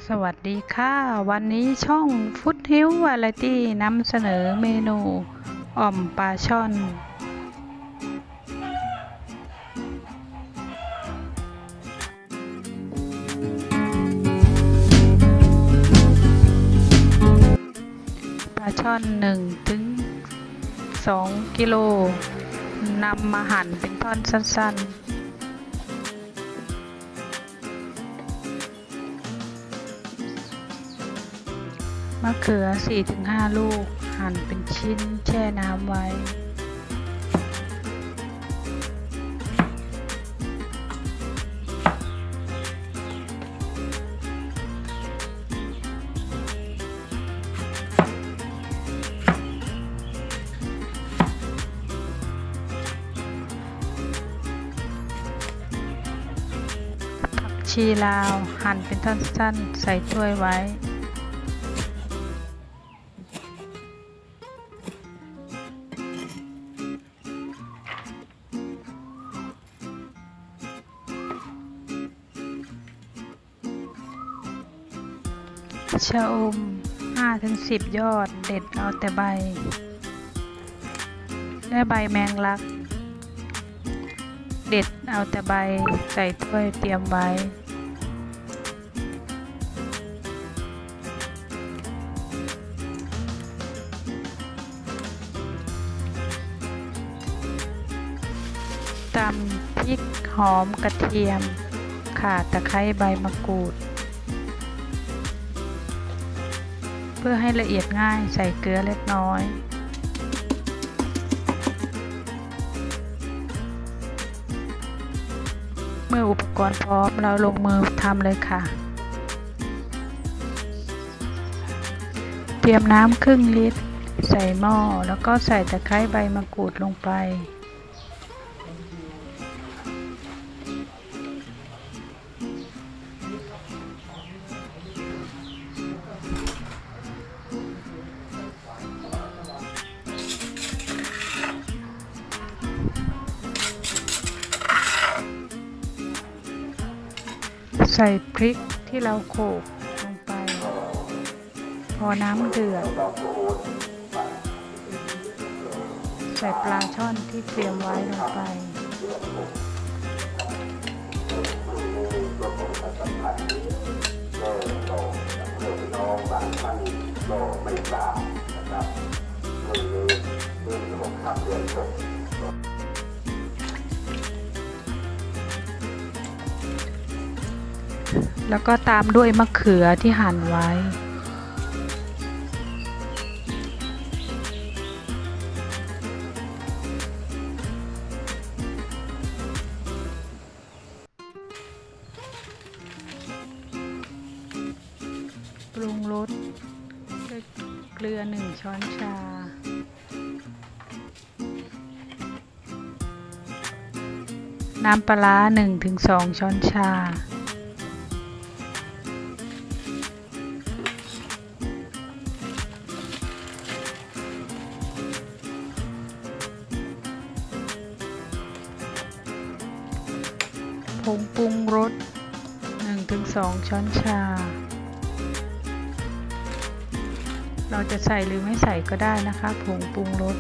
สวัสดีค่ะวันนี้ช่องฟุตฮิลวาไรตี้นำเสนอเมนูอ่อมปลาช่อนปลาช่อน1-2 กิโลนำมาหั่นเป็นท่อนสั้นๆมะเขือ 4-5 ลูกหั่นเป็นชิ้นแช่น้ำไว้ผักชีลาวหั่นเป็นท่อนสั้นใส่ถ้วยไว้ชะอม 5-10 ยอดเด็ดเอาแต่ใบและใบแมงลักเด็ดเอาแต่ใบใส่ถ้วยเตรียมไว้ตำพริกหอมกระเทียมข่าตะไคร้ใบมะกรูดเพื่อให้ละเอียดง่ายใส่เกลือเล็กน้อยเมื่ออุปกรณ์พร้อมเราลงมือทำเลยค่ะเตรียมน้ำครึ่งลิตรใส่หม้อแล้วก็ใส่ตะไคร้ใบมะกรูดลงไปใส่พริกที่เราโขลกลงไปพอน้ำเดือดใส่ปลาช่อนที่เตรียมไว้ลงไปแล้วก็ตามด้วยมะเขือที่หั่นไว้ปรุงรสด้วยเกลือ1 ช้อนชาน้ำปลาร้า 1-2 ช้อนชาผงปรุงรส 1-2 ช้อนชาเราจะใส่หรือไม่ใส่ก็ได้นะคะผงปรุงรส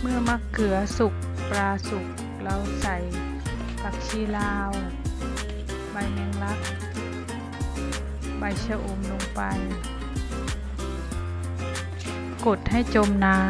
เมื่อมะเขือสุกปลาสุกเราใส่ผักชีลาวใบแมงลักใบชะอมลงไปกดให้จมน้ำ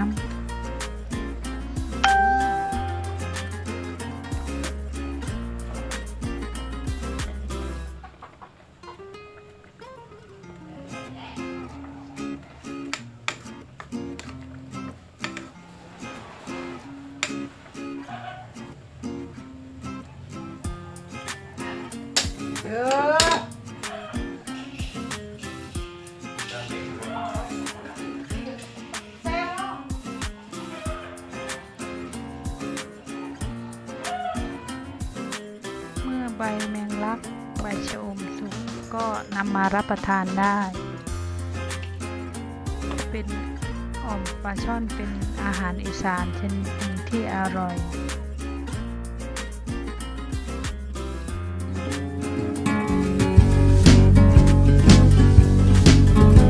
ใบแมงลักใบชะอมสุกก็นำมารับประทานได้เป็นอ่อมปลาช่อนเป็นอาหารอีสานชนิดหนึ่งที่อร่อย